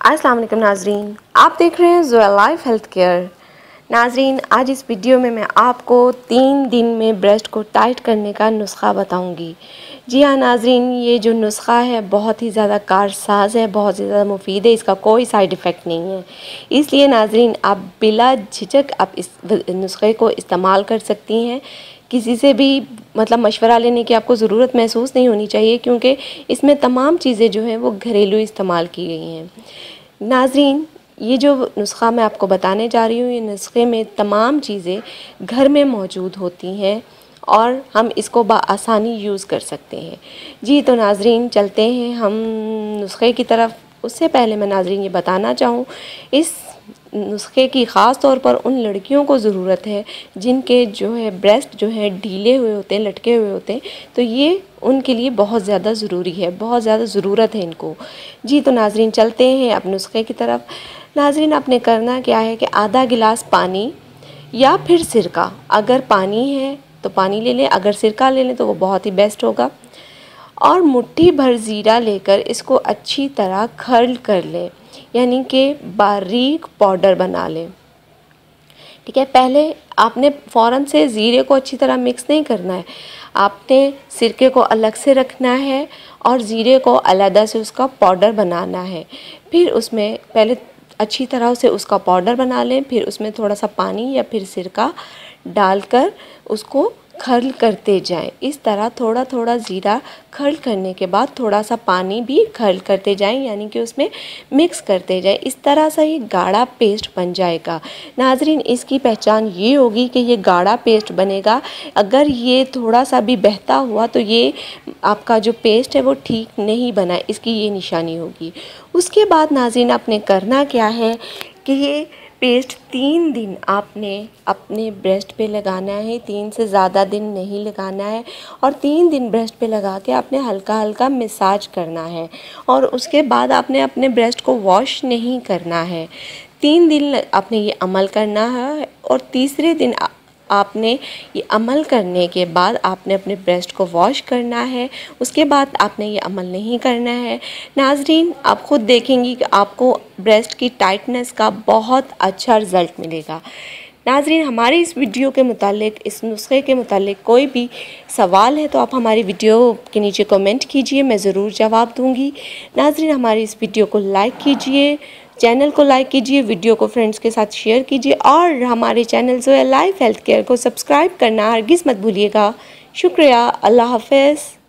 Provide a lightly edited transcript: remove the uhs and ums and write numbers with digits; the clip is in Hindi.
अस्सलाम वालेकुम नाजरीन, आप देख रहे हैं ज़ोया लाइफ हेल्थ केयर। नाजरीन, आज इस वीडियो में मैं आपको 3 दिन में ब्रेस्ट को टाइट करने का नुस्खा बताऊंगी। जी हाँ नाजरीन, ये जो नुस्खा है बहुत ही ज़्यादा कारसाज है, बहुत ही ज़्यादा मुफीद है, इसका कोई साइड इफ़ेक्ट नहीं है। इसलिए नाजरीन, आप बिला झिझक आप इस नुस्खे को इस्तेमाल कर सकती हैं। किसी से भी मशवरा लेने की आपको ज़रूरत महसूस नहीं होनी चाहिए, क्योंकि इसमें तमाम चीज़ें जो हैं वो घरेलू इस्तेमाल की गई हैं। नाजरीन, ये जो नुस्खा मैं आपको बताने जा रही हूँ, ये नुस्खे में तमाम चीज़ें घर में मौजूद होती हैं और हम इसको बआसानी यूज़ कर सकते हैं। जी तो नाजरीन, चलते हैं हम नुस्खे की तरफ। उससे पहले मैं नाजरीन ये बताना चाहूँ, इस नुस्खे की ख़ास तौर पर उन लड़कियों को ज़रूरत है जिनके जो है ब्रेस्ट जो है ढीले हुए होते हैं, लटके हुए होते हैं, तो ये उनके लिए बहुत ज़्यादा ज़रूरी है, बहुत ज़्यादा ज़रूरत है इनको। जी तो नाजरीन, चलते हैं अब नुस्खे की तरफ। नाजरीन, आपने करना क्या है कि आधा गिलास पानी या फिर सिरका, अगर पानी है तो पानी ले लें, अगर सिरका ले लें तो वो बहुत ही बेस्ट होगा, और मुट्ठी भर ज़ीरा लेकर इसको अच्छी तरह खर्ल कर लें, यानी कि बारीक पाउडर बना लें। ठीक है, पहले आपने फ़ौरन से ज़ीरे को अच्छी तरह मिक्स नहीं करना है, आपने सिरके को अलग से रखना है और ज़ीरे को अलग से उसका पाउडर बनाना है। फिर उसमें पहले अच्छी तरह से उसका पाउडर बना लें, फिर उसमें थोड़ा सा पानी या फिर सिरका डालकर उसको खर्ल करते जाएं। इस तरह थोड़ा थोड़ा ज़ीरा खर्ल करने के बाद थोड़ा सा पानी भी खर्ल करते जाएं, यानी कि उसमें मिक्स करते जाएं। इस तरह से ये गाढ़ा पेस्ट बन जाएगा। नाजरीन, इसकी पहचान ये होगी कि ये गाढ़ा पेस्ट बनेगा। अगर ये थोड़ा सा भी बहता हुआ तो ये आपका जो पेस्ट है वो ठीक नहीं बना, इसकी ये निशानी होगी। उसके बाद नाजरीन, आपने करना क्या है कि ये पेस्ट 3 दिन आपने अपने ब्रेस्ट पे लगाना है, 3 से ज़्यादा दिन नहीं लगाना है, और 3 दिन ब्रेस्ट पे लगा के आपने हल्का हल्का मसाज करना है, और उसके बाद आपने अपने ब्रेस्ट को वॉश नहीं करना है। 3 दिन आपने ये अमल करना है, और तीसरे दिन आपने ये अमल करने के बाद आपने अपने ब्रेस्ट को वॉश करना है। उसके बाद आपने ये अमल नहीं करना है। नाजरीन, आप ख़ुद देखेंगी कि आपको ब्रेस्ट की टाइटनेस का बहुत अच्छा रिज़ल्ट मिलेगा। नाजरीन, हमारी इस वीडियो के मुतालिक, इस नुस्खे के मुतालिक कोई भी सवाल है तो आप हमारी वीडियो के नीचे कमेंट कीजिए, मैं ज़रूर जवाब दूँगी। नाजरीन, हमारी इस वीडियो को लाइक कीजिए, चैनल को लाइक कीजिए, वीडियो को फ्रेंड्स के साथ शेयर कीजिए, और हमारे channel Zoya life health care को सब्सक्राइब करना हरगिज़ मत भूलिएगा। शुक्रिया। अल्लाह हाफ़िज़।